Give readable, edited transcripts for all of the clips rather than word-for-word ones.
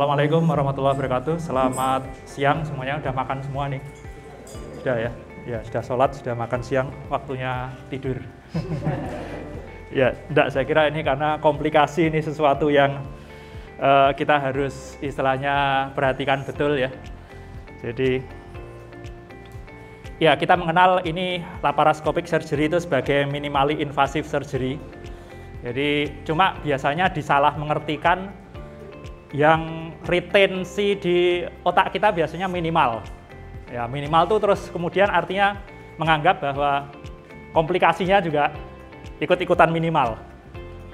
Assalamualaikum warahmatullahi wabarakatuh. Selamat siang semuanya. Udah makan semua nih? Sudah ya? Ya, sudah sholat, sudah makan siang, waktunya tidur. Ya, enggak, saya kira ini karena komplikasi, ini sesuatu yang kita harus istilahnya perhatikan betul ya. Jadi, ya kita mengenal ini laparoscopic surgery itu sebagai minimally invasive surgery. Jadi, cuma biasanya disalah mengertikan yang retensi di otak kita biasanya minimal. Ya, minimal itu terus kemudian artinya menganggap bahwa komplikasinya juga ikut-ikutan minimal.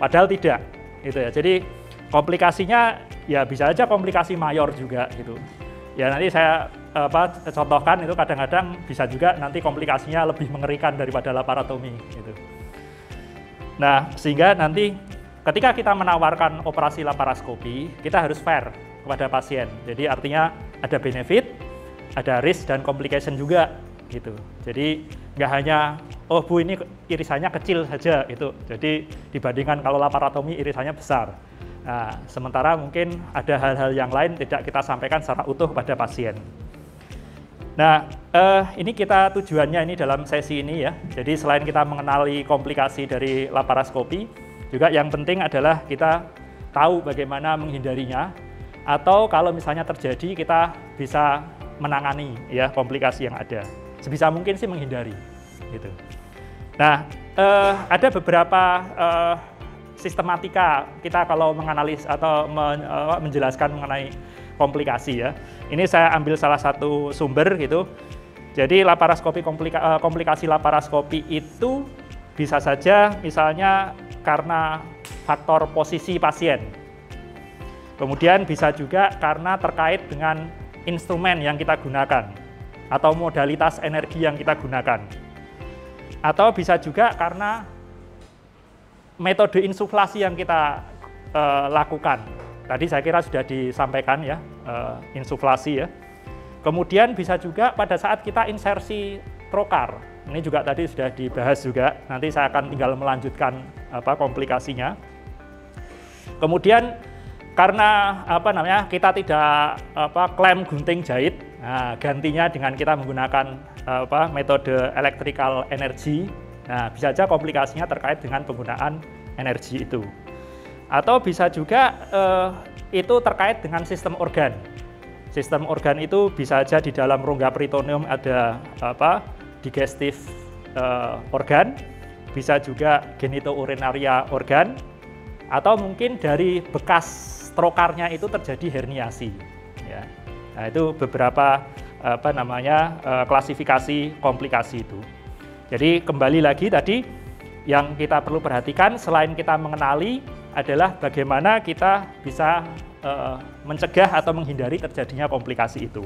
Padahal tidak, gitu ya. Jadi komplikasinya ya bisa aja komplikasi mayor juga gitu. Ya nanti saya contohkan itu kadang-kadang bisa juga nanti komplikasinya lebih mengerikan daripada laparotomi gitu. Nah, sehingga nanti ketika kita menawarkan operasi laparoskopi, kita harus fair kepada pasien. Jadi artinya ada benefit, ada risk dan complication juga gitu. Jadi nggak hanya oh Bu ini irisannya kecil saja gitu. Jadi dibandingkan kalau laparotomi irisannya besar. Nah, sementara mungkin ada hal-hal yang lain tidak kita sampaikan secara utuh pada pasien. Nah, ini kita tujuannya ini dalam sesi ini ya. Jadi selain kita mengenali komplikasi dari laparoskopi, juga yang penting adalah kita tahu bagaimana menghindarinya, atau kalau misalnya terjadi kita bisa menangani ya komplikasi yang ada. Sebisa mungkin sih menghindari gitu. Nah, ada beberapa sistematika kita kalau menganalisis atau menjelaskan mengenai komplikasi ya. Ini saya ambil salah satu sumber gitu. Jadi laparoskopi komplikasi laparoskopi itu bisa saja misalnya karena faktor posisi pasien. Kemudian bisa juga karena terkait dengan instrumen yang kita gunakan atau modalitas energi yang kita gunakan. Atau bisa juga karena metode insuflasi yang kita lakukan. Tadi saya kira sudah disampaikan ya, insuflasi ya. Kemudian bisa juga pada saat kita insersi trokar. Ini juga tadi sudah dibahas juga, nanti saya akan tinggal melanjutkan komplikasinya. Kemudian karena kita tidak klem gunting jahit, nah, gantinya dengan kita menggunakan metode electrical energy. Nah, bisa saja komplikasinya terkait dengan penggunaan energi itu. Atau bisa juga itu terkait dengan sistem organ. Sistem organ itu bisa saja di dalam rongga peritoneum ada digestive organ, bisa juga genitourinaria organ, atau mungkin dari bekas trokarnya itu terjadi herniasi. Ya. Nah, itu beberapa klasifikasi komplikasi itu. Jadi kembali lagi tadi yang kita perlu perhatikan selain kita mengenali adalah bagaimana kita bisa mencegah atau menghindari terjadinya komplikasi itu.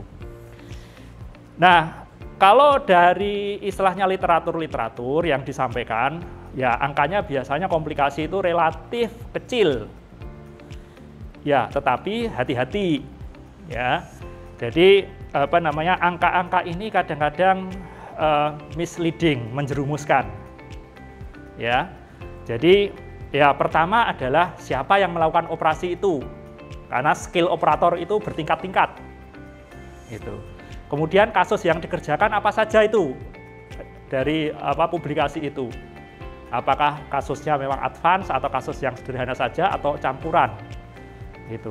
Nah, kalau dari istilahnya literatur yang disampaikan, ya angkanya biasanya komplikasi itu relatif kecil. Ya, tetapi hati-hati ya. Jadi angka-angka ini kadang-kadang misleading, menjerumuskan. Ya. Jadi ya pertama adalah siapa yang melakukan operasi itu. Karena skill operator itu bertingkat-tingkat. Gitu. Kemudian kasus yang dikerjakan apa saja itu dari publikasi itu. Apakah kasusnya memang advance atau kasus yang sederhana saja atau campuran. Gitu.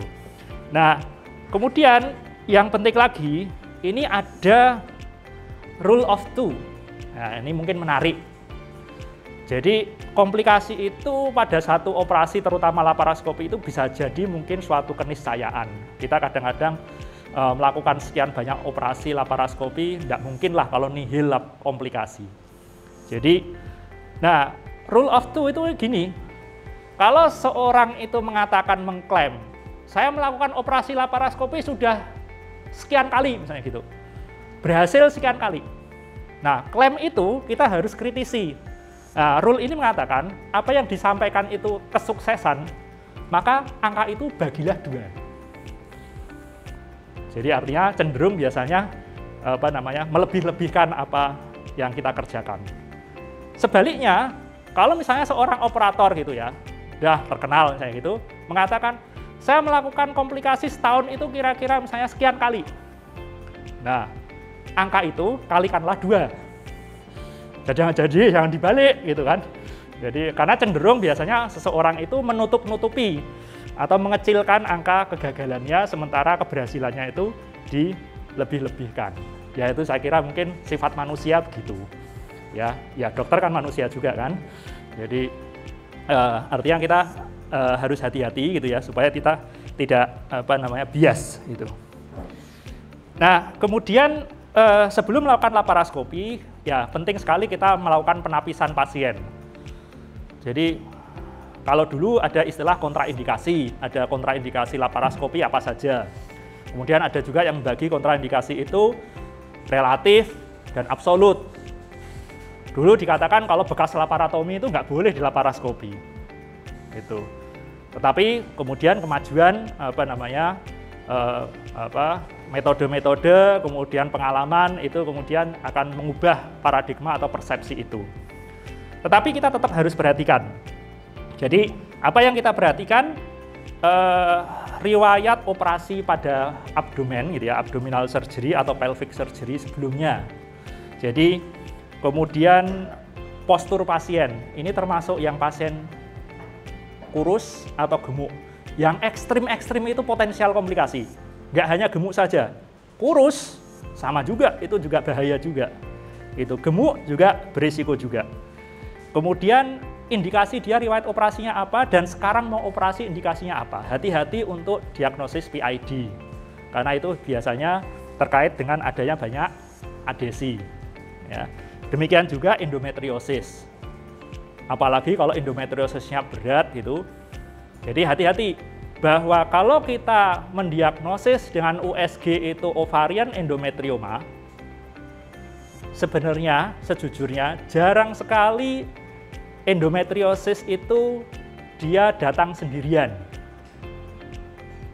Nah, kemudian yang penting lagi ini ada rule of two. Nah, ini mungkin menarik. Jadi komplikasi itu pada satu operasi terutama laparoskopi itu bisa jadi mungkin suatu keniscayaan. Kita kadang-kadang melakukan sekian banyak operasi laparoskopi, tidak mungkin lah kalau nihil komplikasi. Jadi, nah rule of two itu gini, kalau seorang itu mengklaim, saya melakukan operasi laparoskopi sudah sekian kali misalnya gitu, berhasil sekian kali. Nah, klaim itu kita harus kritisi. Nah, rule ini mengatakan apa yang disampaikan itu kesuksesan, maka angka itu bagilah 2. Jadi artinya cenderung biasanya melebih-lebihkan apa yang kita kerjakan. Sebaliknya, kalau misalnya seorang operator gitu ya, udah terkenal misalnya gitu, mengatakan saya melakukan komplikasi setahun itu kira-kira misalnya sekian kali. Nah, angka itu kalikanlah 2. Jadi jangan dibalik gitu kan. Jadi karena cenderung biasanya seseorang itu menutup-nutupi atau mengecilkan angka kegagalannya sementara keberhasilannya itu dilebih-lebihkan. Ya itu saya kira mungkin sifat manusia begitu. Ya dokter kan manusia juga kan. Jadi artinya kita harus hati-hati gitu ya supaya kita tidak bias gitu. Nah, kemudian sebelum melakukan laparoskopi, ya penting sekali kita melakukan penapisan pasien. Jadi kalau dulu ada istilah kontraindikasi, ada kontraindikasi laparoskopi apa saja. Kemudian ada juga yang membagi kontraindikasi itu relatif dan absolut. Dulu dikatakan kalau bekas laparotomi itu nggak boleh dilaparoskopi. Gitu. Tetapi kemudian kemajuan metode-metode, kemudian pengalaman itu kemudian akan mengubah paradigma atau persepsi itu. Tetapi kita tetap harus perhatikan. Jadi apa yang kita perhatikan riwayat operasi pada abdomen gitu ya, abdominal surgery atau pelvic surgery sebelumnya. Jadi kemudian postur pasien, ini termasuk yang pasien kurus atau gemuk. Yang ekstrim-ekstrim itu potensial komplikasi. Nggak hanya gemuk saja, kurus sama juga, itu juga bahaya juga. Itu gemuk juga berisiko juga. Kemudian indikasi dia riwayat operasinya apa dan sekarang mau operasi indikasinya apa. Hati-hati untuk diagnosis PID. Karena itu biasanya terkait dengan adanya banyak adesi. Ya. Demikian juga endometriosis. Apalagi kalau endometriosisnya berat gitu. Jadi hati-hati bahwa kalau kita mendiagnosis dengan USG itu ovarian endometrioma, sebenarnya sejujurnya jarang sekali endometriosis itu dia datang sendirian.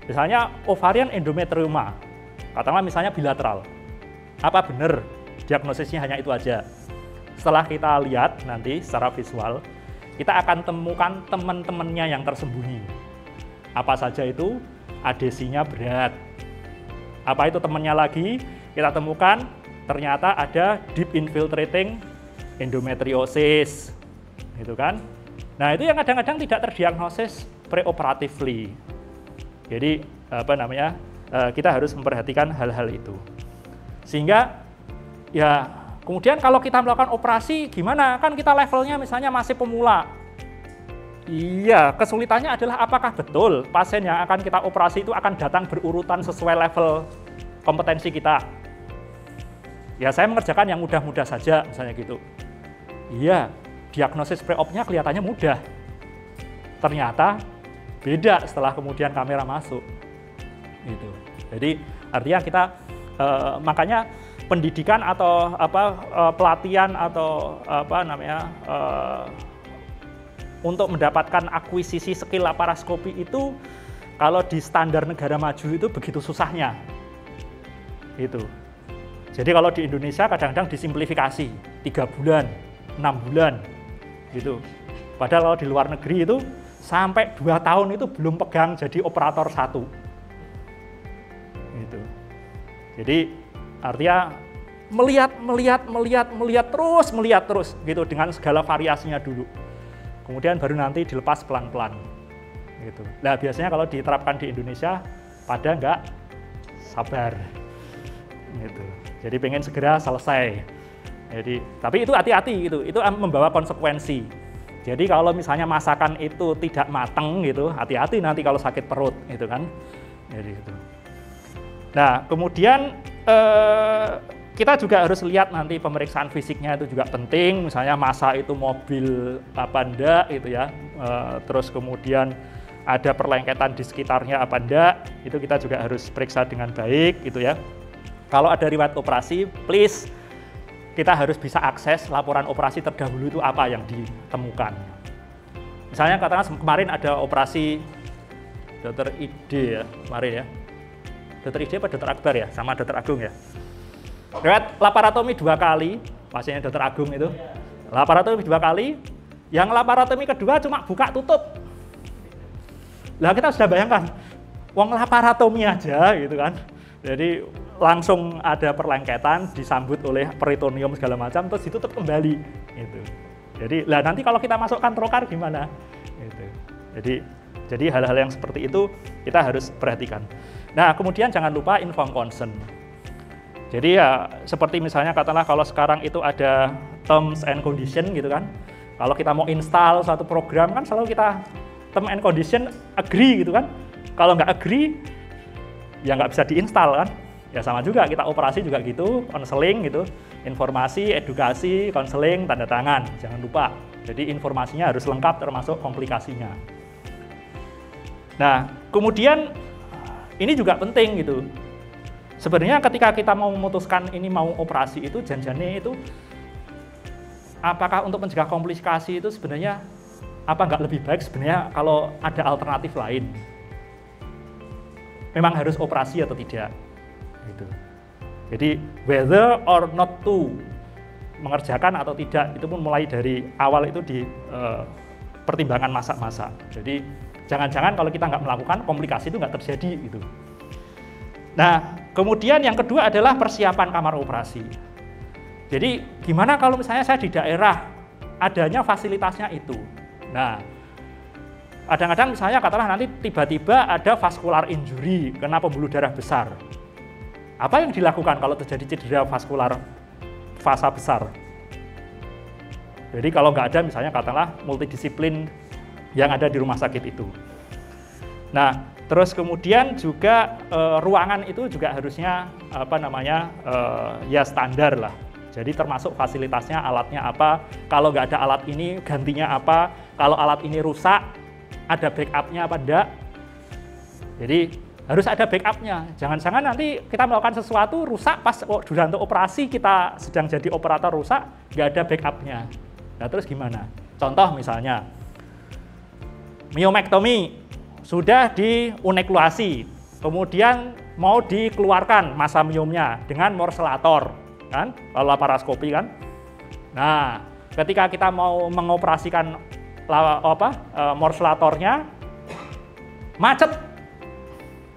Misalnya ovarian endometrioma, katakanlah misalnya bilateral. Apa benar diagnosisnya hanya itu aja? Setelah kita lihat nanti secara visual, kita akan temukan teman-temannya yang tersembunyi. Apa saja itu? Adesinya berat. Apa itu temannya lagi? Kita temukan ternyata ada deep infiltrating endometriosis. Gitu kan? Nah, itu yang kadang-kadang tidak terdiagnosis preoperatively. Jadi kita harus memperhatikan hal-hal itu. Sehingga ya kemudian kalau kita melakukan operasi gimana? Kan kita levelnya misalnya masih pemula. Iya, kesulitannya adalah apakah betul pasien yang akan kita operasi itu akan datang berurutan sesuai level kompetensi kita. Ya, saya mengerjakan yang mudah-mudah saja misalnya gitu. Iya, diagnosis pre-op-nya kelihatannya mudah. Ternyata beda setelah kemudian kamera masuk. Gitu. Jadi artinya kita makanya pendidikan atau pelatihan atau untuk mendapatkan akuisisi skill laparoskopi itu kalau di standar negara maju itu begitu susahnya. Gitu. Jadi kalau di Indonesia kadang-kadang disimplifikasi 3 bulan, 6 bulan gitu. Padahal kalau di luar negeri itu sampai 2 tahun itu belum pegang jadi operator 1. Gitu. Jadi artinya melihat terus gitu dengan segala variasinya dulu. Kemudian baru nanti dilepas pelan-pelan. Gitu. Nah, biasanya kalau diterapkan di Indonesia pada nggak sabar. Gitu. Jadi pengen segera selesai. Jadi, tapi itu hati-hati gitu. Itu membawa konsekuensi. Jadi kalau misalnya masakan itu tidak matang gitu, hati-hati nanti kalau sakit perut gitu kan. Jadi gitu. Nah, kemudian kita juga harus lihat nanti pemeriksaan fisiknya itu juga penting, misalnya masa itu mobil apa enggak gitu ya, terus kemudian ada perlengketan di sekitarnya apa enggak, itu kita juga harus periksa dengan baik gitu ya. Kalau ada riwayat operasi, please kita harus bisa akses laporan operasi terdahulu itu apa yang ditemukan. Misalnya katakan kemarin ada operasi Dr. Ide ya, kemarin ya. Dr. Ide apa Dr. Akbar ya, sama Dr. Agung ya. Riwayat laparotomi 2 kali, pasiennya Dr. Agung itu. Laparotomi 2 kali, yang laparotomi kedua cuma buka tutup. Lah kita sudah bayangkan, wong laparotomi aja gitu kan. Jadi langsung ada perlengketan, disambut oleh peritoneum segala macam, terus ditutup kembali gitu. Jadi lah nanti kalau kita masukkan trokar gimana gitu. Jadi hal-hal yang seperti itu kita harus perhatikan. Nah, kemudian jangan lupa inform consent. Jadi ya seperti misalnya katakanlah kalau sekarang itu ada terms and condition gitu kan. Kalau kita mau install suatu program kan selalu kita term and condition agree gitu kan. Kalau nggak agree ya nggak bisa diinstal kan. Ya sama juga kita operasi juga gitu, konseling gitu, informasi, edukasi, konseling, tanda tangan, jangan lupa. Jadi informasinya harus lengkap termasuk komplikasinya. Nah, kemudian ini juga penting gitu. Sebenarnya ketika kita mau memutuskan ini mau operasi itu janjiannya itu apakah untuk mencegah komplikasi itu sebenarnya apa nggak lebih baik sebenarnya kalau ada alternatif lain? Memang harus operasi atau tidak? Gitu. Jadi whether or not to mengerjakan atau tidak itu pun mulai dari awal itu di pertimbangan masak-masak. Jadi jangan-jangan kalau kita nggak melakukan komplikasi itu nggak terjadi gitu. Nah, kemudian yang kedua adalah persiapan kamar operasi. Jadi gimana kalau misalnya saya di daerah adanya fasilitasnya itu. Nah, kadang-kadang misalnya katakanlah nanti tiba-tiba ada vascular injury, kena pembuluh darah besar. Apa yang dilakukan kalau terjadi cedera vaskular fasa besar? Jadi kalau nggak ada misalnya katakanlah multidisiplin yang ada di rumah sakit itu. Nah, terus kemudian juga ruangan itu juga harusnya ya standar lah. Jadi termasuk fasilitasnya, alatnya apa, kalau nggak ada alat ini gantinya apa, kalau alat ini rusak ada backupnya apa enggak. Jadi harus ada backupnya, jangan-jangan nanti kita melakukan sesuatu rusak pas durante operasi kita sedang jadi operator rusak, nggak ada backupnya. Nah terus gimana? Contoh misalnya, myomektomi sudah diunekluasi, kemudian mau dikeluarkan massa myomnya dengan morselator. Kan, lalu laparoskopi kan. Nah, ketika kita mau mengoperasikan morselatornya macet,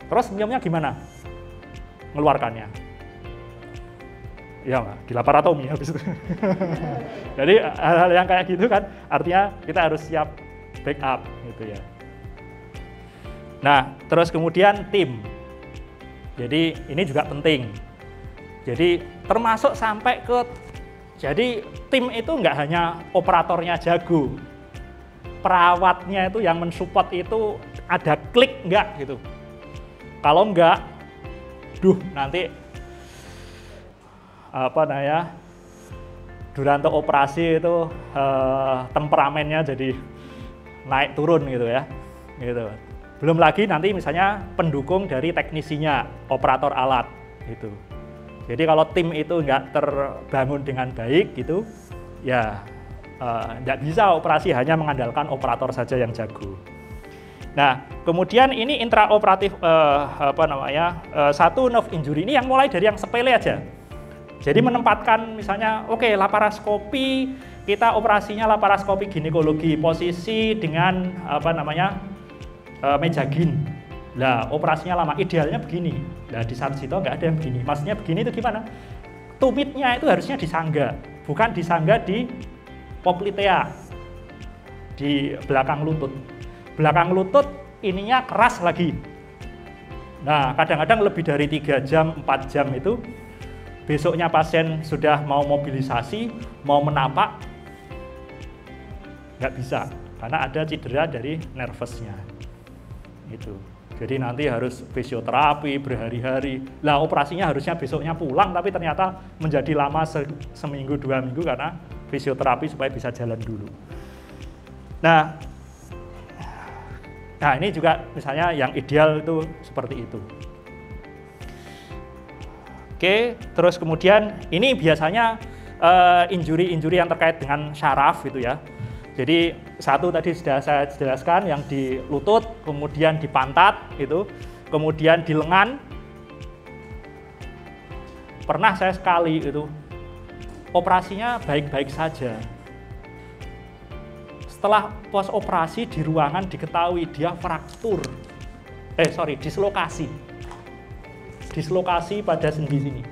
terus myomnya gimana? Ngeluarkannya? Ya, di laparotomi habis itu. Jadi hal-hal yang kayak gitu kan, artinya kita harus siap backup gitu ya. Nah, terus kemudian tim. Jadi ini juga penting. Jadi termasuk sampai ke, jadi tim itu nggak hanya operatornya jago, perawatnya itu yang mensupport itu ada klik nggak gitu. Kalau nggak, nanti durante operasi itu temperamennya jadi naik turun gitu ya, gitu. Belum lagi nanti misalnya pendukung dari teknisinya, operator alat gitu. Jadi kalau tim itu nggak terbangun dengan baik gitu, ya nggak bisa operasi hanya mengandalkan operator saja yang jago. Nah, kemudian ini intraoperatif satu nerve injury ini yang mulai dari yang sepele aja. Jadi menempatkan misalnya, oke, laparoskopi, kita operasinya laparoskopi ginekologi, posisi dengan meja gin. Lah, operasinya lama, idealnya begini. Nah, di Sarjito nggak ada yang begini. Maksudnya begini itu gimana? Tumitnya itu harusnya disangga, bukan disangga di poplitea, di belakang lutut. Belakang lutut ininya keras lagi. Nah, kadang-kadang lebih dari 3 jam, 4 jam itu, besoknya pasien sudah mau mobilisasi, mau menapak, nggak bisa, karena ada cedera dari nervusnya. Itu. Jadi nanti harus fisioterapi berhari-hari. Lah operasinya harusnya besoknya pulang, tapi ternyata menjadi lama seminggu 2 minggu karena fisioterapi supaya bisa jalan dulu. Nah ini juga misalnya yang ideal itu seperti itu. Oke, terus kemudian ini biasanya injury-injury yang terkait dengan syaraf gitu ya. Jadi satu tadi sudah saya jelaskan yang di lutut, kemudian di pantat itu, kemudian di lengan. Pernah saya sekali itu operasinya baik-baik saja. Setelah pos operasi di ruangan diketahui dia fraktur. dislokasi. Dislokasi pada sendi sini.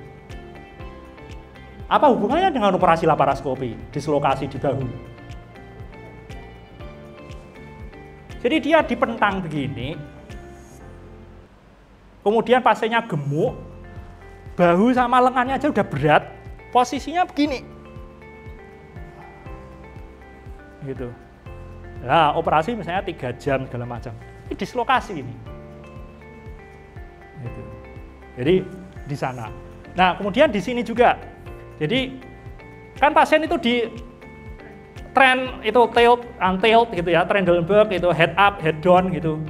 Apa hubungannya dengan operasi laparoskopi? Dislokasi di bahu. Jadi dia dipentang begini, kemudian pasiennya gemuk, bahu sama lengannya aja udah berat, posisinya begini. Gitu. Nah, operasi misalnya 3 jam segala macam. Ini dislokasi ini. Gitu. Jadi di sana. Nah, kemudian di sini juga. Jadi kan pasien itu di trend itu tilt, untilt gitu ya, Trendelenburg itu head up, head down gitu.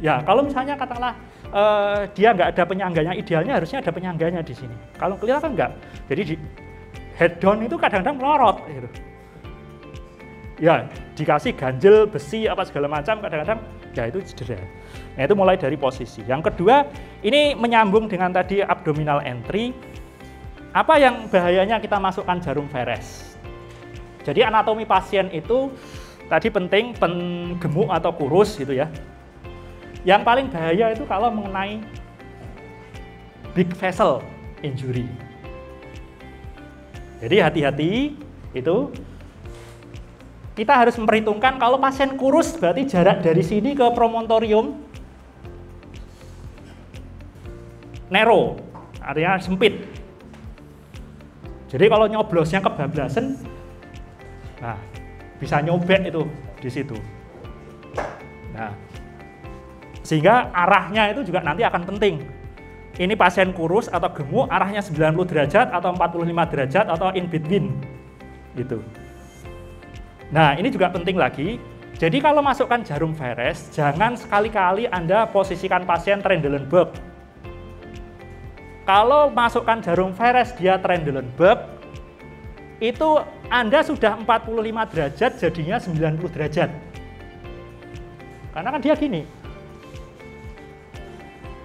Ya, kalau misalnya katakanlah dia nggak ada penyangganya, idealnya harusnya ada penyangganya di sini. Kalau kelihatan nggak, jadi di head down itu kadang-kadang melorot gitu. Ya, dikasih ganjel, besi, apa segala macam, kadang-kadang ya itu cedera. Nah, itu mulai dari posisi. Yang kedua, ini menyambung dengan tadi abdominal entry. Apa yang bahayanya kita masukkan jarum Veress? Jadi anatomi pasien itu tadi penting, gemuk atau kurus gitu ya. Yang paling bahaya itu kalau mengenai big vessel injury. Jadi hati-hati itu. Kita harus memperhitungkan kalau pasien kurus berarti jarak dari sini ke promontorium narrow, artinya sempit. Jadi kalau nyoblosnya kebablasan, nah bisa nyobek itu di situ. Nah, sehingga arahnya itu juga nanti akan penting. Ini pasien kurus atau gemuk, arahnya 90 derajat atau 45 derajat atau in between gitu. Nah, ini juga penting lagi. Jadi kalau masukkan jarum Veress, jangan sekali-kali Anda posisikan pasien Trendelenburg. Kalau masukkan jarum Veress dia Trendelenburg, itu Anda sudah 45 derajat jadinya 90 derajat. Karena kan dia gini.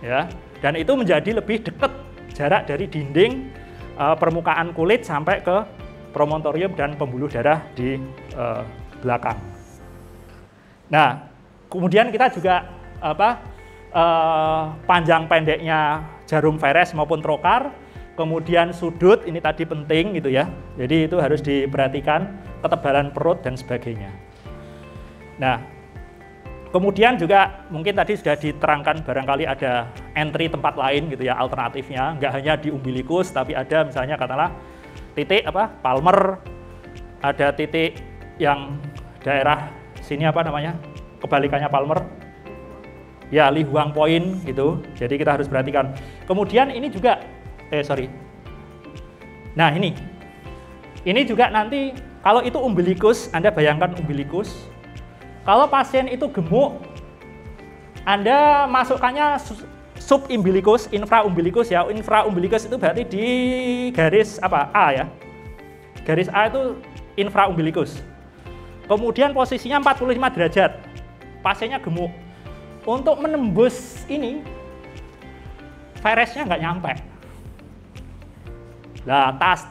Ya, dan itu menjadi lebih dekat jarak dari dinding permukaan kulit sampai ke promontorium dan pembuluh darah di belakang. Nah, kemudian kita juga panjang pendeknya jarum Veress maupun trokar, kemudian sudut ini tadi penting gitu ya. Jadi itu harus diperhatikan, ketebalan perut dan sebagainya. Nah, kemudian juga mungkin tadi sudah diterangkan barangkali ada entry tempat lain gitu ya, alternatifnya, nggak hanya di umbilikus tapi ada misalnya katakanlah titik Palmer, ada titik yang daerah sini apa namanya, kebalikannya Palmer, ya Li Huang Point gitu. Jadi kita harus perhatikan. Kemudian ini juga, nah ini juga nanti kalau itu umbilikus, Anda bayangkan umbilikus. Kalau pasien itu gemuk, Anda masukkannya subumbilikus, infraumbilikus ya. Infraumbilikus itu berarti di garis A ya. Garis A itu infraumbilikus. Kemudian posisinya 45 derajat. Pasiennya gemuk. Untuk menembus ini, Veress-nya nggak nyampe. Nah, tas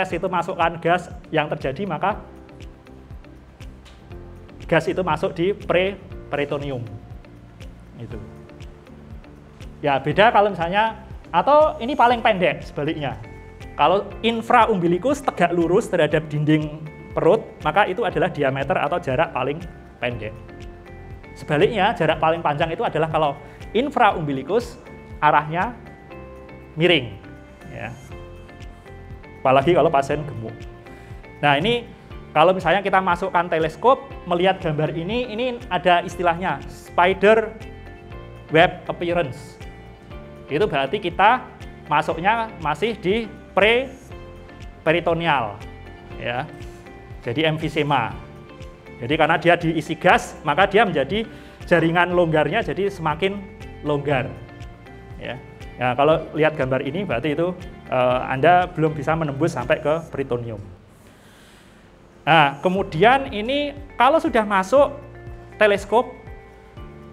itu masukkan gas, yang terjadi maka gas itu masuk di peritoneum. Itu. Ya, beda kalau misalnya, atau ini paling pendek sebaliknya. Kalau infraumbilikus tegak lurus terhadap dinding perut, maka itu adalah diameter atau jarak paling pendek. Sebaliknya, jarak paling panjang itu adalah kalau infraumbilikus arahnya miring. Ya. Apalagi kalau pasien gemuk. Nah, ini kalau misalnya kita masukkan teleskop, melihat gambar ini ada istilahnya spider web appearance. Itu berarti kita masuknya masih di peritoneal, ya. Jadi emfisema. Jadi karena dia diisi gas, maka dia menjadi jaringan longgarnya jadi semakin longgar. Ya. Nah, kalau lihat gambar ini berarti itu Anda belum bisa menembus sampai ke peritoneum. Nah, kemudian ini kalau sudah masuk teleskop,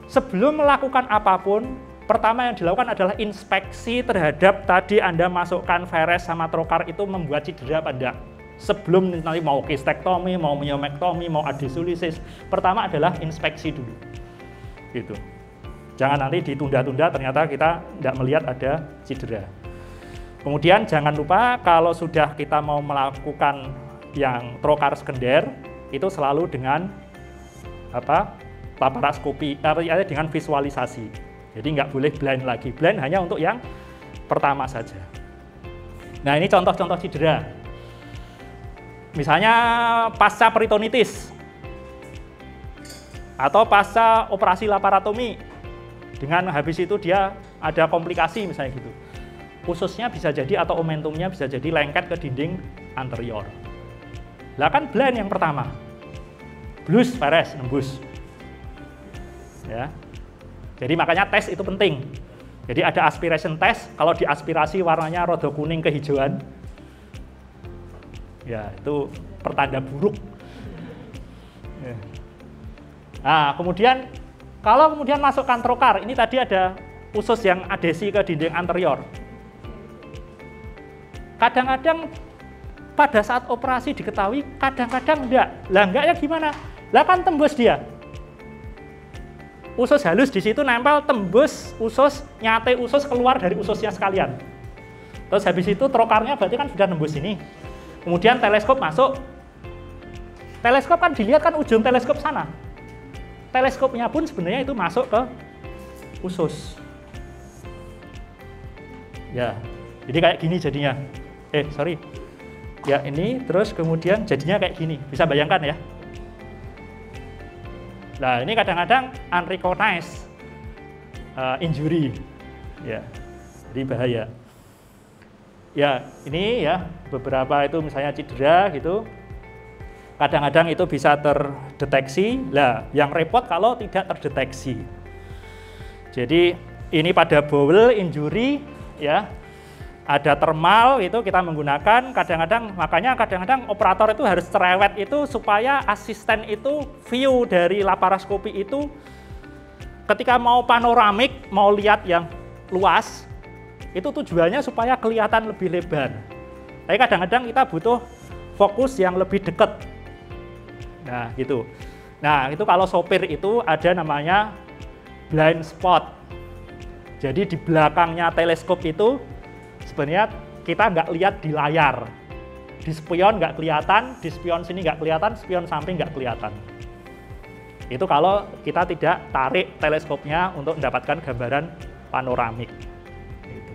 sebelum melakukan apapun, pertama yang dilakukan adalah inspeksi terhadap tadi Anda masukkan Veress sama trokar itu membuat cedera apa enggak. Sebelum nanti mau kistektomi, mau myomektomi, mau adesolisis, pertama adalah inspeksi dulu. Gitu. Jangan nanti ditunda-tunda ternyata kita tidak melihat ada cedera. Kemudian jangan lupa kalau sudah kita mau melakukan yang trokar sekunder itu selalu dengan laparoskopi, dengan visualisasi. Jadi nggak boleh blind lagi. Blind hanya untuk yang pertama saja. Nah, ini contoh-contoh cedera. Misalnya pasca peritonitis atau pasca operasi laparotomi dengan habis itu dia ada komplikasi misalnya gitu. Ususnya bisa jadi atau omentumnya bisa jadi lengket ke dinding anterior. Lah kan blind yang pertama. Blus, beres, nembus. Ya. Jadi makanya tes itu penting. Jadi ada aspiration test, kalau diaspirasi warnanya rada kuning kehijauan. Ya, itu pertanda buruk. Ya. Nah, kemudian kalau kemudian masukkan trokar, ini tadi ada usus yang adesi ke dinding anterior. Kadang-kadang pada saat operasi diketahui, kadang-kadang enggak. Lah enggaknya gimana? Lah kan tembus dia. Usus halus di situ nempel, tembus usus, nyate usus keluar dari ususnya sekalian. Terus habis itu trokarnya berarti kan sudah nembus ini. Kemudian teleskop masuk. Teleskop kan dilihat kan ujung teleskop sana. Teleskopnya pun sebenarnya itu masuk ke usus. Ya, jadi kayak gini jadinya. Ya ini terus kemudian jadinya kayak gini. Bisa bayangkan ya. Nah ini kadang-kadang unrecognized injury. Ya, jadi bahaya. Ya ini ya beberapa itu misalnya cedera gitu. Kadang-kadang itu bisa terdeteksi. Lah yang repot kalau tidak terdeteksi. Jadi ini pada bowel injury ya. Ada thermal itu kita menggunakan makanya kadang-kadang operator itu harus cerewet itu supaya asisten itu view dari laparoskopi itu ketika mau panoramik, mau lihat yang luas itu tujuannya supaya kelihatan lebih lebar. Tapi kadang-kadang kita butuh fokus yang lebih dekat. Nah gitu. Nah itu kalau sopir itu ada namanya blind spot. Jadi di belakangnya teleskop itu sebenarnya kita nggak lihat di layar. Di spion nggak kelihatan, di spion sini nggak kelihatan, spion samping nggak kelihatan. Itu kalau kita tidak tarik teleskopnya untuk mendapatkan gambaran panoramik. Gitu.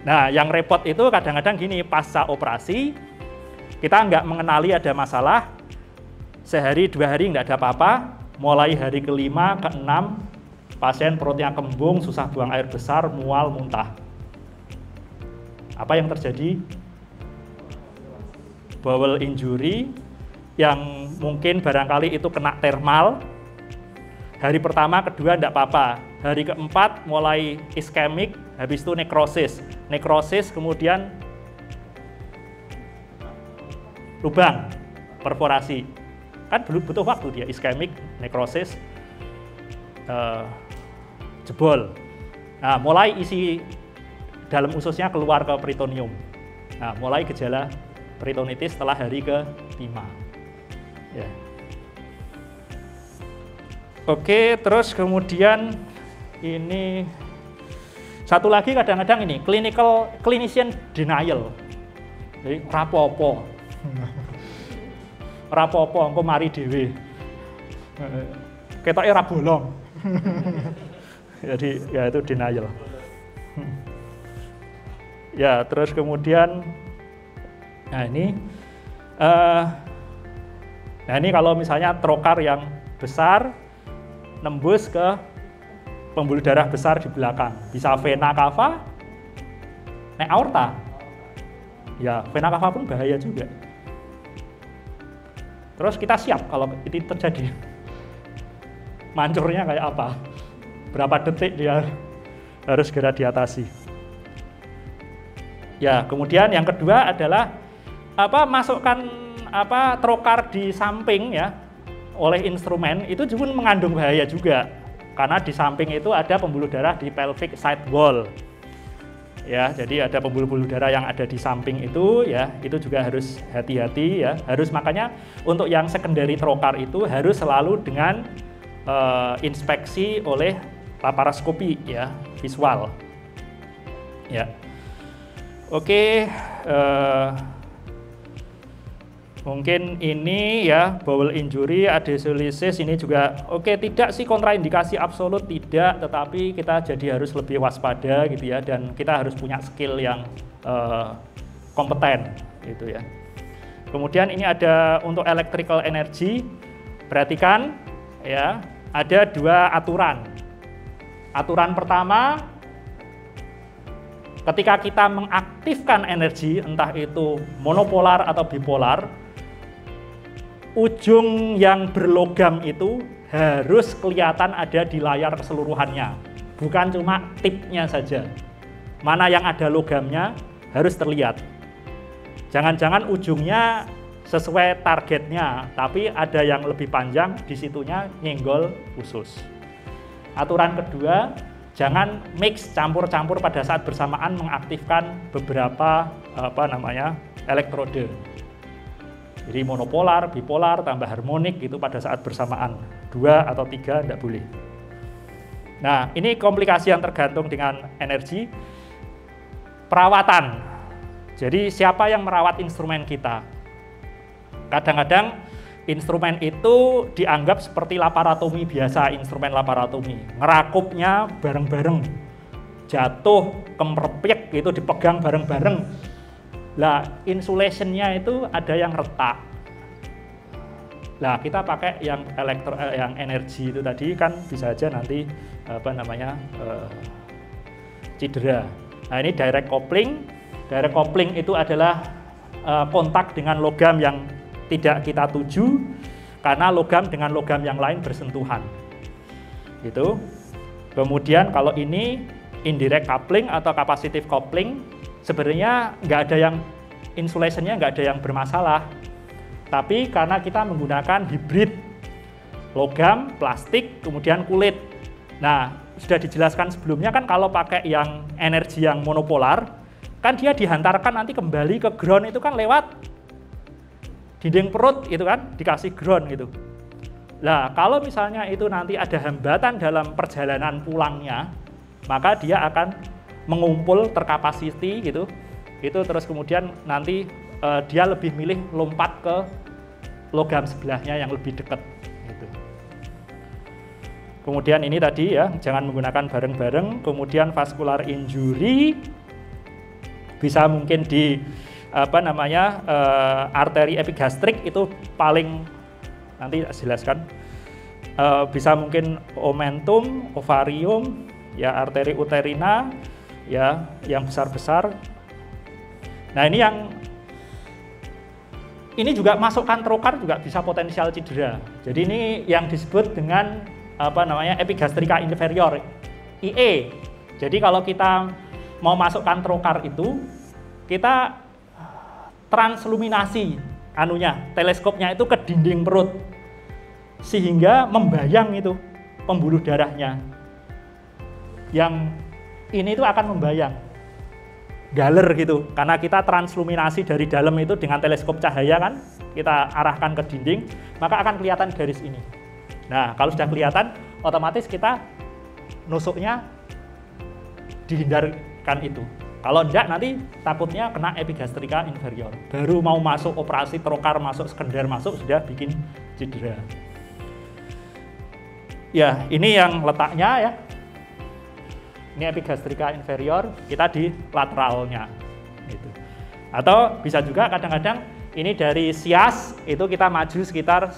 Nah, yang repot itu kadang-kadang gini, pasca operasi, kita nggak mengenali ada masalah, sehari, 2 hari nggak ada apa-apa, mulai hari ke-5, ke-6, pasien perutnya kembung, susah buang air besar, mual, muntah. Apa yang terjadi? Bowel injury yang mungkin barangkali itu kena thermal. Hari pertama, kedua enggak apa-apa. Hari keempat mulai iskemik, habis itu nekrosis. Nekrosis kemudian lubang, perforasi. Kan belum butuh waktu dia, iskemik, nekrosis, jebol. Nah, mulai isi dalam ususnya keluar ke peritonium. Nah, mulai gejala peritonitis setelah hari ke-5. Ya. Oke, terus kemudian ini satu lagi kadang-kadang ini clinician denial. Jadi rapopo. Rapopo engko mari dhewe. Ketoke ra bolong. Jadi ya itu denial. Ya, terus kemudian nah ini kalau misalnya trokar yang besar nembus ke pembuluh darah besar di belakang, bisa vena cava, aorta. Ya, vena cava pun bahaya juga. Terus kita siap kalau ini terjadi. Mancurnya kayak apa? Berapa detik dia harus segera diatasi. Ya, kemudian yang kedua adalah masukkan trokar di samping ya oleh instrumen itu juga mengandung bahaya juga karena di samping itu ada pembuluh darah di pelvic side wall. Ya, jadi ada pembuluh-pembuluh darah yang ada di samping itu ya, itu juga harus hati-hati ya. Harus makanya untuk yang secondary trokar itu harus selalu dengan inspeksi oleh laparoskopi ya, visual. Ya. Oke, mungkin ini ya bowel injury, adhesiolysis ini juga oke, tidak sih kontraindikasi absolut tidak, tetapi kita jadi harus lebih waspada gitu ya, dan kita harus punya skill yang kompeten gitu ya. Kemudian ini ada untuk electrical energy, perhatikan ya, ada dua aturan. Aturan pertama, ketika kita mengaktifkan energi, entah itu monopolar atau bipolar, ujung yang berlogam itu harus kelihatan ada di layar keseluruhannya, bukan cuma tipnya saja. Mana yang ada logamnya harus terlihat. Jangan-jangan ujungnya sesuai targetnya, tapi ada yang lebih panjang, di situnya nyenggol usus. Aturan kedua, jangan mix, campur-campur pada saat bersamaan mengaktifkan beberapa elektrode. Jadi monopolar, bipolar, tambah harmonik itu pada saat bersamaan. 2 atau 3 tidak boleh. Nah, ini komplikasi yang tergantung dengan energi. Perawatan. Jadi siapa yang merawat instrumen kita? Kadang-kadang instrumen itu dianggap seperti laparotomi biasa, instrumen laparotomi. Ngerakupnya bareng-bareng. Jatuh, kemperpik, itu dipegang bareng-bareng. Lah, insulationnya itu ada yang retak. Lah, kita pakai yang yang energi itu tadi kan bisa aja nanti cedera. Nah, ini direct coupling. Direct coupling itu adalah kontak dengan logam yang tidak kita tuju, karena logam dengan logam yang lain bersentuhan. Gitu. Kemudian kalau ini indirect coupling atau capacitive coupling, sebenarnya nggak ada yang insulationnya nggak ada yang bermasalah, tapi karena kita menggunakan hibrid logam, plastik, kemudian kulit. Nah, sudah dijelaskan sebelumnya kan kalau pakai yang energi yang monopolar, kan dia dihantarkan nanti kembali ke ground itu kan lewat dinding perut itu kan, dikasih ground gitu. Nah, kalau misalnya itu nanti ada hambatan dalam perjalanan pulangnya, maka dia akan mengumpul terkapasiti gitu. Itu terus kemudian nanti dia lebih milih lompat ke logam sebelahnya yang lebih dekat gitu. Kemudian ini tadi ya, jangan menggunakan bareng-bareng. Kemudian vascular injury bisa mungkin di arteri epigastrik itu paling nanti jelaskan. Bisa mungkin omentum, ovarium, ya arteri uterina, ya yang besar-besar. Nah, ini juga masukkan trokar juga bisa potensial cedera. Jadi ini yang disebut dengan epigastrika inferior, IE. Jadi kalau kita mau masukkan trokar itu, kita transluminasi teleskopnya itu ke dinding perut, sehingga membayang itu pembuluh darahnya. Yang ini itu akan membayang, galer gitu, karena kita transluminasi dari dalam itu dengan teleskop cahaya kan, kita arahkan ke dinding, maka akan kelihatan garis ini. Nah, kalau sudah kelihatan, otomatis kita nusuknya dihindarkan itu. Kalau enggak, nanti takutnya kena epigastrika inferior. Baru mau masuk operasi trokar, masuk sekunder, masuk sudah bikin cedera. Ya, ini yang letaknya ya. Ini epigastrika inferior, kita di lateralnya. Gitu. Atau bisa juga kadang-kadang ini dari sias, itu kita maju sekitar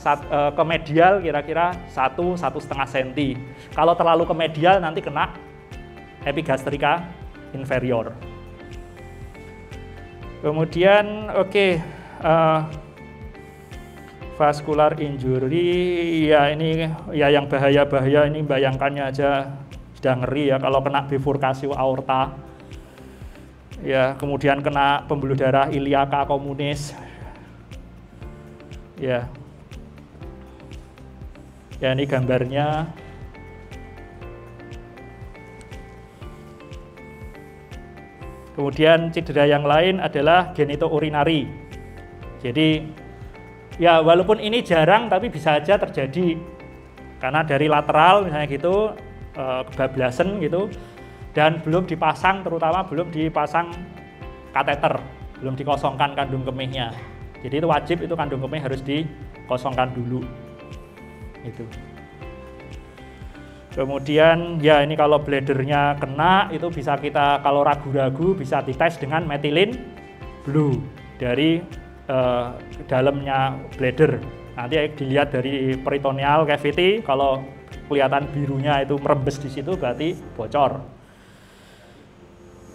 ke medial kira-kira 1–1,5 cm. Kalau terlalu ke medial nanti kena epigastrika inferior. Kemudian vascular injury, ya ini ya yang bahaya-bahaya, ini bayangkannya aja sudah ngeri ya kalau kena bifurkasio aorta. Ya, kemudian kena pembuluh darah iliaka communis. Ya. Ya, ini gambarnya. Kemudian cedera yang lain adalah genitourinary. Jadi ya walaupun ini jarang tapi bisa aja terjadi karena dari lateral misalnya gitu kebablasan gitu, dan belum dipasang, terutama belum dipasang kateter, belum dikosongkan kandung kemihnya. Jadi itu wajib, itu kandung kemih harus dikosongkan dulu. Itu. Kemudian ya ini kalau bladernya kena, itu bisa kita, kalau ragu-ragu bisa dites dengan methylene blue dari dalamnya bladder. Nanti dilihat dari peritoneal cavity, kalau kelihatan birunya itu merembes di situ berarti bocor.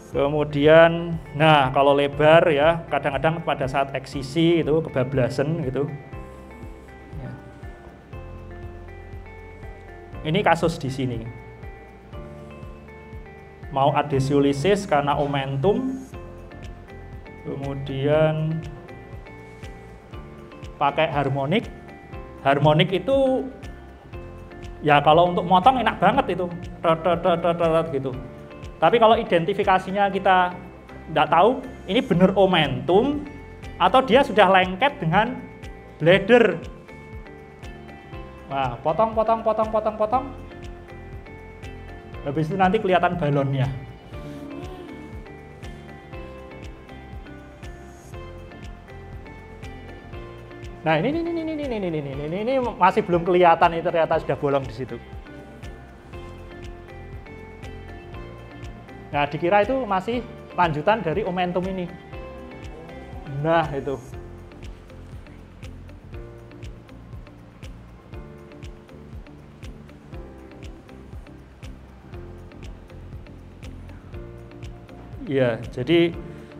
Kemudian, nah kalau lebar ya, kadang-kadang pada saat eksisi itu kebablasan gitu. Ya. Ini kasus di sini. Mau adhesiolisis karena omentum, kemudian pakai harmonik. Harmonik itu ya kalau untuk motong enak banget itu, gitu. Tapi kalau identifikasinya kita tidak tahu, ini benar omentum atau dia sudah lengket dengan bladder. Nah, potong. Habis itu nanti kelihatan balonnya. Nah, ini masih belum kelihatan, itu ternyata sudah bolong di situ. Nah, dikira itu masih lanjutan dari omentum ini. Nah, itu. Ya, jadi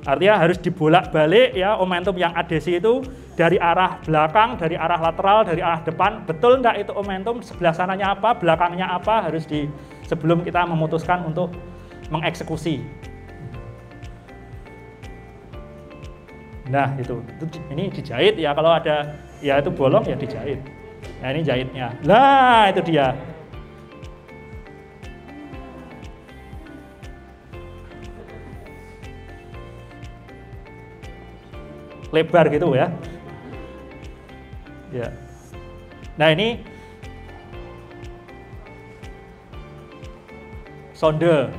artinya harus dibolak-balik ya, omentum yang adhesi itu dari arah belakang, dari arah lateral, dari arah depan. Betul enggak itu omentum, sebelah sananya apa, belakangnya apa, harus sebelum kita memutuskan untuk mengeksekusi. Nah, ini dijahit ya, kalau ada ya itu bolong ya dijahit. Nah, ini jahitnya. Nah, itu dia. Lebar gitu ya. Ya. Nah, ini sonde.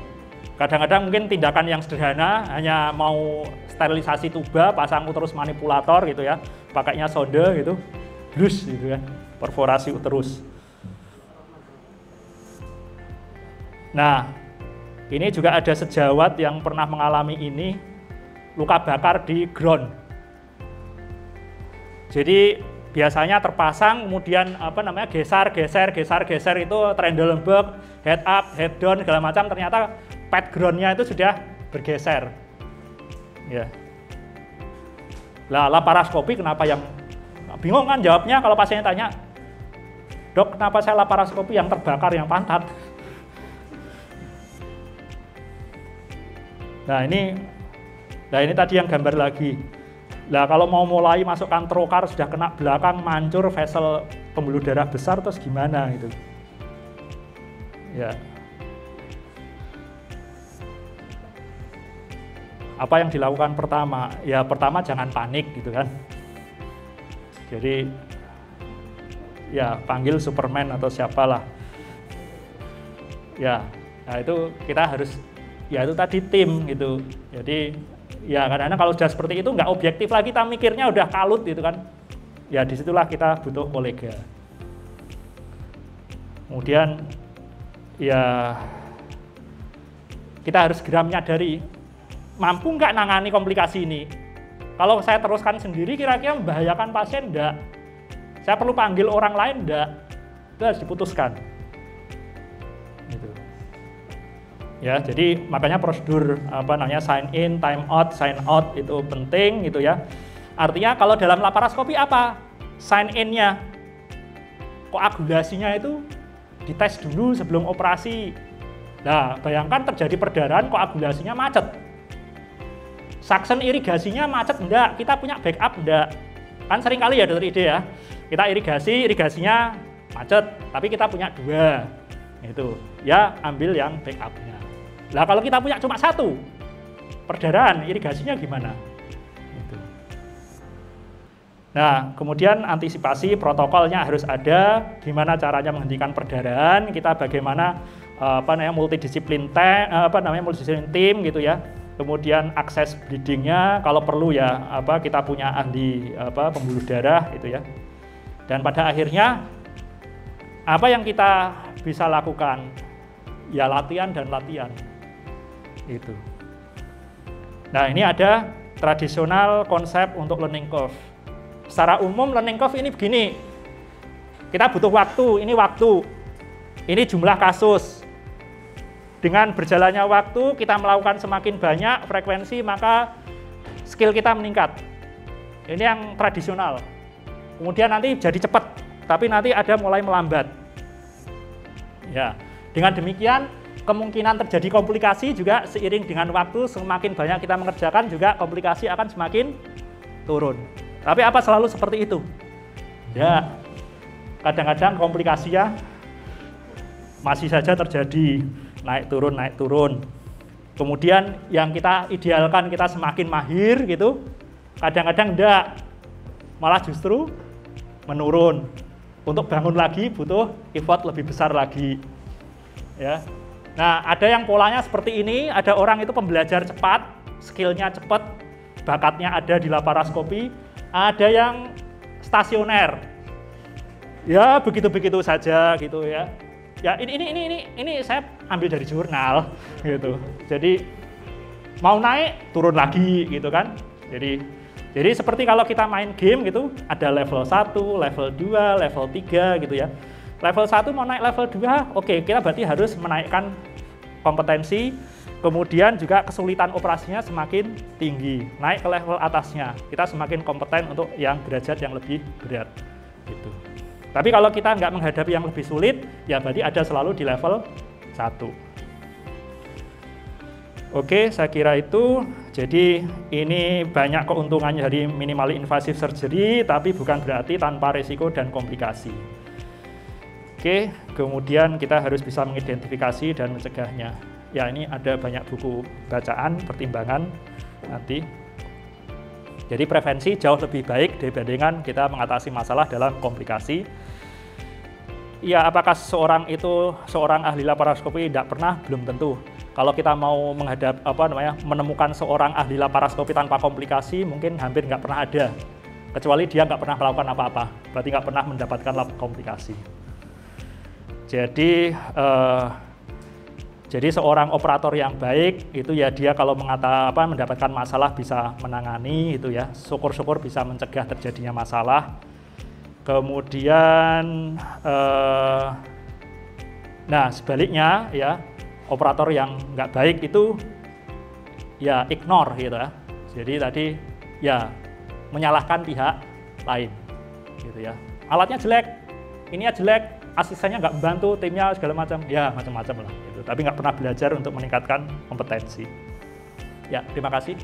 Kadang-kadang mungkin tindakan yang sederhana, hanya mau sterilisasi tuba, pasang uterus manipulator gitu ya, pakainya sonde gitu, blus gitu kan, perforasi uterus. Nah, ini juga ada sejawat yang pernah mengalami ini, luka bakar di ground. Jadi biasanya terpasang, kemudian geser itu Trendelenburg, head up, head down segala macam, ternyata pad groundnya itu sudah bergeser. Ya. Lah, laparoskopi kenapa yang bingung kan jawabnya kalau pasiennya tanya, "Dok, kenapa saya laparoskopi yang terbakar yang pantat?" Nah, ini tadi yang gambar lagi. Lah, kalau mau mulai masukkan trokar sudah kena belakang, mancur vessel pembuluh darah besar, terus gimana gitu. Ya. Apa yang dilakukan pertama? Ya pertama jangan panik gitu kan. Jadi ya panggil Superman atau siapalah. Ya, nah itu kita harus, ya itu tadi tim gitu. Jadi ya kadang-kadang kalau sudah seperti itu nggak objektif lagi, kita mikirnya udah kalut gitu kan. Ya disitulah kita butuh kolega. Kemudian ya kita harus segera menyadari, mampu nggak nangani komplikasi ini? Kalau saya teruskan sendiri kira-kira membahayakan pasien enggak? Saya perlu panggil orang lain enggak? Itu harus diputuskan. Gitu. Ya, jadi makanya prosedur sign in, time out, sign out itu penting gitu ya. Artinya kalau dalam laparoskopi apa? Sign in-nya, koagulasinya itu dites dulu sebelum operasi. Nah, bayangkan terjadi perdarahan, koagulasinya macet. Suction irigasinya macet enggak? Kita punya backup enggak? Kan sering kali ya dokter ide ya, kita irigasinya macet, tapi kita punya 2. Itu ya, ambil yang backupnya. Lah kalau kita punya cuma 1, perdarahan, irigasinya gimana? Gitu. Nah, kemudian antisipasi protokolnya harus ada, gimana caranya menghentikan perdarahan, kita bagaimana multidisiplin tim gitu ya. Kemudian akses bleedingnya kalau perlu ya kita punya ahli pembuluh darah gitu ya. Dan pada akhirnya apa yang kita bisa lakukan ya latihan dan latihan itu. Nah, ini ada tradisional konsep untuk learning curve. Secara umum learning curve ini begini. Kita butuh waktu, ini jumlah kasus. Dengan berjalannya waktu, kita melakukan semakin banyak frekuensi, maka skill kita meningkat. Ini yang tradisional. Kemudian nanti jadi cepat, tapi nanti ada mulai melambat. Ya, dengan demikian kemungkinan terjadi komplikasi juga seiring dengan waktu, semakin banyak kita mengerjakan juga komplikasi akan semakin turun. Tapi apa selalu seperti itu? Ya, kadang-kadang komplikasinya masih saja terjadi. Naik turun. Kemudian yang kita idealkan kita semakin mahir gitu, kadang-kadang enggak, malah justru menurun. Untuk bangun lagi butuh effort lebih besar lagi. Ya. Nah, ada yang polanya seperti ini, ada orang itu pembelajar cepat, skillnya cepat, bakatnya ada di laparoskopi, ada yang stasioner. Ya, begitu-begitu saja gitu ya. Ya ini saya ambil dari jurnal gitu. Jadi mau naik turun lagi gitu kan. Jadi seperti kalau kita main game gitu, ada level 1, level 2, level 3 gitu ya. Level 1 mau naik level 2, oke, kita berarti harus menaikkan kompetensi, kemudian juga kesulitan operasinya semakin tinggi. Naik ke level atasnya, kita semakin kompeten untuk yang derajat yang lebih berat gitu. Tapi kalau kita nggak menghadapi yang lebih sulit, ya berarti ada selalu di level 1. Oke, saya kira itu. Jadi ini banyak keuntungannya dari minimally invasive surgery, tapi bukan berarti tanpa risiko dan komplikasi. Oke, kemudian kita harus bisa mengidentifikasi dan mencegahnya. Ya, ini ada banyak buku bacaan, pertimbangan nanti. Jadi prevensi jauh lebih baik dibandingkan kita mengatasi masalah dalam komplikasi. Ya, apakah seorang ahli laparoskopi? Tidak pernah, belum tentu. Kalau kita mau menemukan seorang ahli laparoskopi tanpa komplikasi, mungkin hampir nggak pernah ada. Kecuali dia nggak pernah melakukan apa-apa, berarti nggak pernah mendapatkan komplikasi. Jadi seorang operator yang baik itu ya dia kalau mendapatkan masalah bisa menangani itu ya, syukur-syukur bisa mencegah terjadinya masalah. Kemudian nah sebaliknya ya, operator yang nggak baik itu ya ignore gitu ya. Jadi tadi ya menyalahkan pihak lain gitu ya. Alatnya jelek, ininya jelek, asistennya nggak membantu, timnya segala macam, ya macam-macam lah gitu. Tapi nggak pernah belajar untuk meningkatkan kompetensi. Ya, terima kasih.